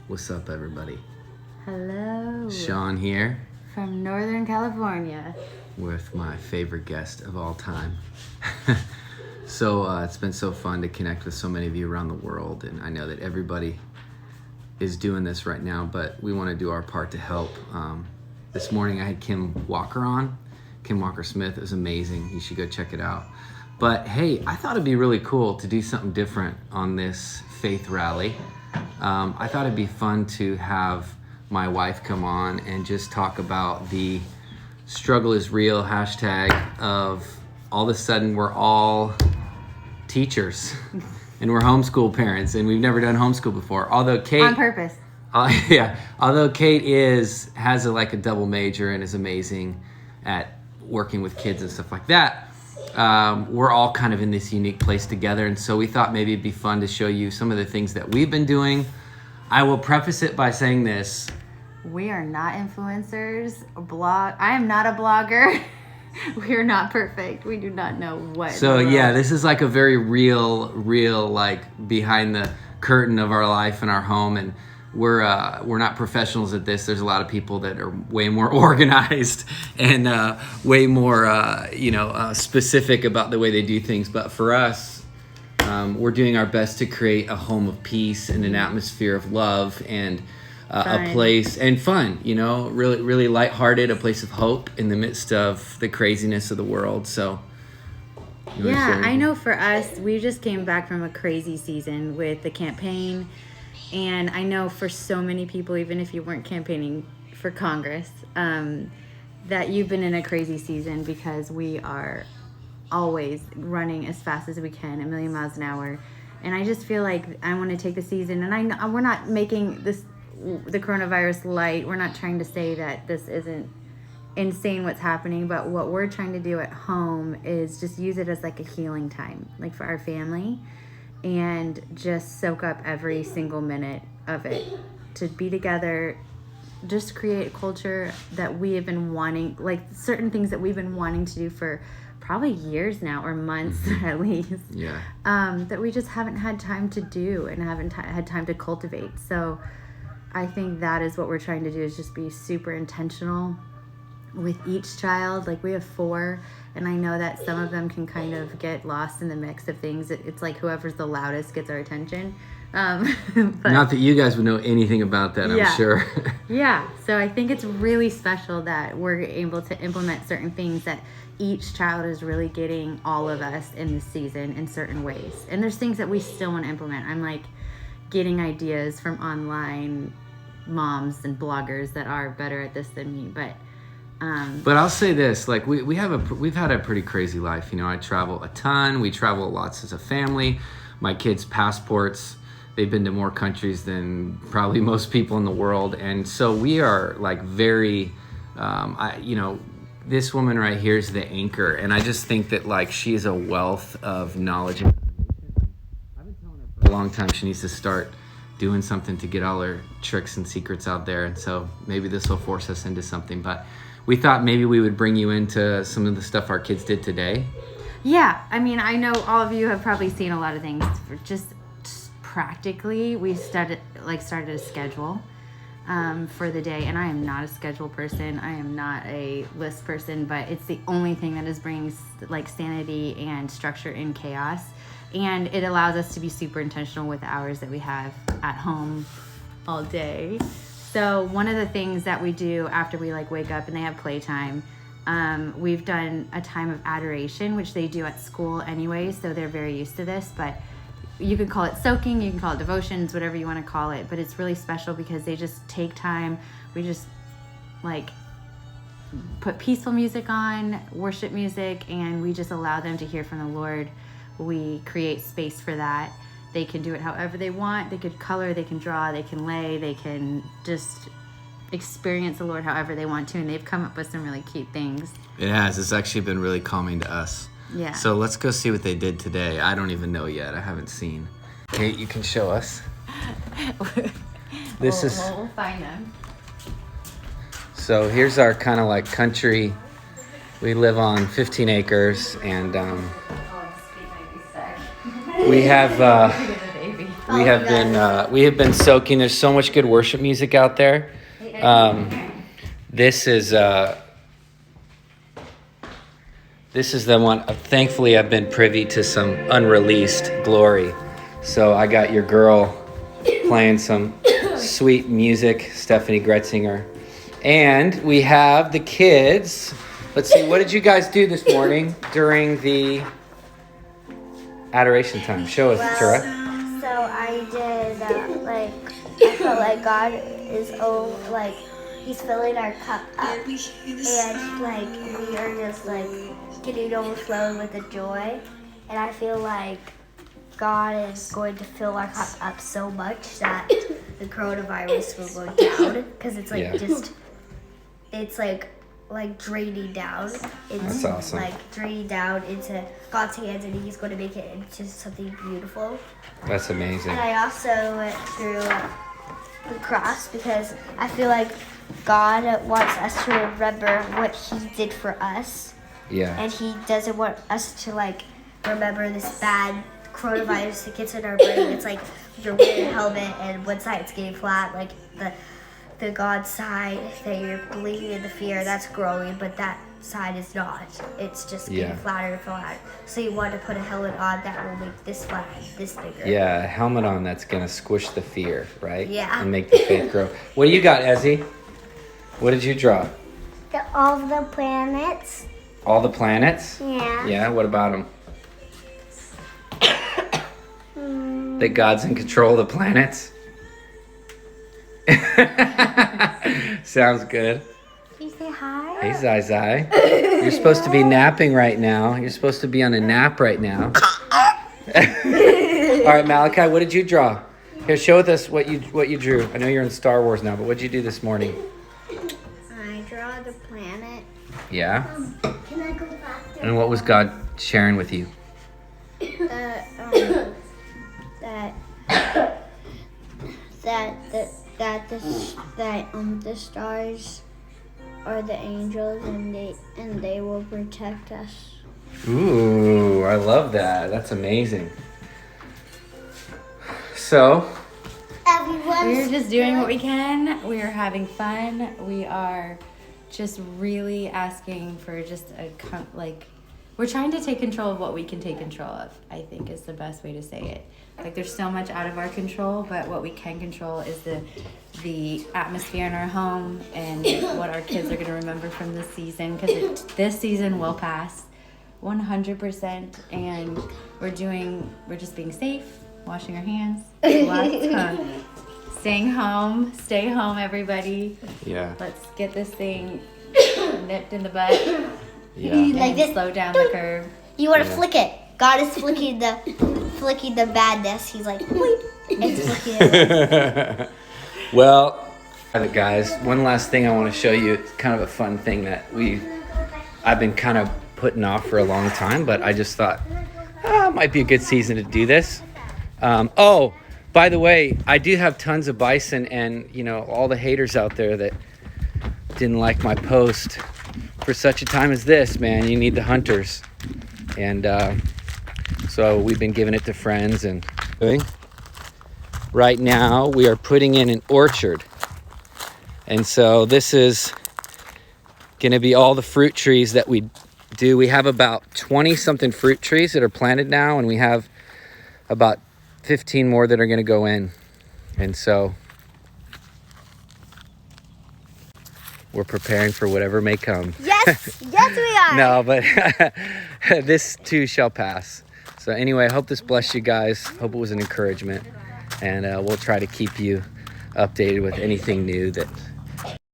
What's up, everybody? Hello. Sean here from Northern California with my favorite guest of all time. So it's been so fun to connect with so many of you around the world, and I know that everybody is doing this right now, but we want to do our part to help. This morning I had Kim Walker on, Kim Walker Smith. It was amazing. You should go check it out. But hey, I thought it'd be really cool to do something different on this faith rally. I thought it'd be fun to have my wife come on and just talk about the struggle is real hashtag of all of a sudden we're all teachers and we're homeschool parents and we've never done homeschool before. Although Kate on purpose. Although Kate has a double major and is amazing at working with kids and stuff like that. We're all kind of in this unique place together, and so we thought maybe it'd be fun to show you some of the things that we've been doing. I will preface it by saying this. We are not influencers. I am not a blogger. We are not perfect. We do not know what. So yeah, this is like a very real like behind the curtain of our life and our home, and we're not professionals at this. There's a lot of people that are way more organized and way more specific about the way they do things. But for us, we're doing our best to create a home of peace and an atmosphere of love and a place and fun, really, really lighthearted, a place of hope in the midst of the craziness of the world. So, yeah, I know for us, we just came back from a crazy season with the campaign. And I know for so many people, even if you weren't campaigning for Congress, that you've been in a crazy season because we are always running as fast as we can, 1,000,000 miles an hour. And I just feel like I want to take the season, and I know we're not making the coronavirus light. We're not trying to say that this isn't insane what's happening, but what we're trying to do at home is just use it as like a healing time, like for our family, and just soak up every single minute of it, to be together, just create a culture that we have been wanting, like certain things that we've been wanting to do for probably years now, or months at least, that we just haven't had time to do and haven't had time to cultivate. So I think that is what we're trying to do, is just be super intentional with each child. Like we have 4, and I know that some of them can kind of get lost in the mix of things. It's like whoever's the loudest gets our attention. But, not that you guys would know anything about that, I'm sure. Yeah, so I think it's really special that we're able to implement certain things, that each child is really getting all of us in this season in certain ways. And there's things that we still want to implement. I'm like getting ideas from online moms and bloggers that are better at this than me, but I'll say this, like we've had a pretty crazy life. I travel a ton. We travel lots as a family. My kids' passports, they've been to more countries than probably most people in the world. And so we are like very, this woman right here is the anchor. And I just think that like she is a wealth of knowledge and information. I've been telling her for a long time she needs to start doing something to get all her tricks and secrets out there. And so maybe this will force us into something. But we thought maybe we would bring you into some of the stuff our kids did today. Yeah, I mean, I know all of you have probably seen a lot of things. Just practically, we started a schedule for the day, and I am not a schedule person. I am not a list person, but it's the only thing that is bringing like sanity and structure in chaos, and it allows us to be super intentional with the hours that we have at home all day. So one of the things that we do after we like wake up and they have playtime, we've done a time of adoration, which they do at school anyway, so they're very used to this. But you can call it soaking, you can call it devotions, whatever you want to call it. But it's really special because they just take time. We just like put peaceful music on, worship music, and we just allow them to hear from the Lord. We create space for that. They can do it however they want. They could color, they can draw, they can lay, they can just experience the Lord however they want to. And they've come up with some really cute things. It has. It's actually been really calming to us. Yeah. So let's go see what they did today. I don't even know yet. I haven't seen. Kate, you can show us. We'll find them. So here's our kind of like country. We live on 15 acres, and we have We have been soaking. There's so much good worship music out there. This is the one. Thankfully, I've been privy to some unreleased glory. So I got your girl playing some sweet music, Stephanie Gretzinger. And we have the kids. Let's see, what did you guys do this morning during the adoration time? Show us, Tura. So I did, I felt like God is, He's filling our cup up. And, we are just, getting overflowed with the joy. And I feel like God is going to fill our cup up so much that the coronavirus will go down. Because it's, it's draining down. It's That's awesome. Draining down into God's hands, and He's going to make it into something beautiful. That's amazing. And I also went through the cross because I feel like God wants us to remember what He did for us. Yeah. And He doesn't want us to remember this bad coronavirus that gets in our brain. It's like you're wearing a helmet and one side's getting flat, the God side that you're believing in the fear, that's growing, but that side is not. It's just getting flatter and flatter. So you want to put a helmet on that will make this flat, this bigger. Yeah, a helmet on that's going to squish the fear, right? Yeah. And make the faith grow. What do you got, Ezzy? What did you draw? All the planets. All the planets? Yeah. Yeah, what about them? That God's in control of the planets? Sounds good. Can you say hi? Hey, Zai Zai. You're supposed to be napping right now. You're supposed to be on a nap right now. All right, Malachi, what did you draw? Here, show us what you drew. I know you're in Star Wars now, but what did you do this morning? I draw the planet. Yeah? Can I go back there? And what was God sharing with you? The stars are the angels, and they will protect us. Ooh, I love that. That's amazing. So, we're just doing what we can. We are having fun. We are just really asking for just we're trying to take control of what we can take control of, I think is the best way to say it. There's so much out of our control, but what we can control is the atmosphere in our home and what our kids are going to remember from this season, because this season will pass 100%, and we're just being safe, washing our hands, staying home. Stay home, everybody. yeah. Let's get this thing nipped in the butt. Yeah. And slow down the curve. You want to flick it. God is flicking the badness. He's like, bleep, and flicking it. Well, guys, one last thing I want to show you. It's kind of a fun thing that I've been kind of putting off for a long time, but I just thought, it might be a good season to do this. Oh, by the way, I do have tons of bison, and all the haters out there that didn't like my post. For such a time as this, man, you need the hunters. And so we've been giving it to friends, and right now we are putting in an orchard. And so this is going to be all the fruit trees that we do. We have about 20 something fruit trees that are planted now, and we have about 15 more that are going to go in. And so we're preparing for whatever may come. Yes, we are. No, but this too shall pass. So anyway, I hope this blessed you guys. Hope it was an encouragement. And we'll try to keep you updated with anything new that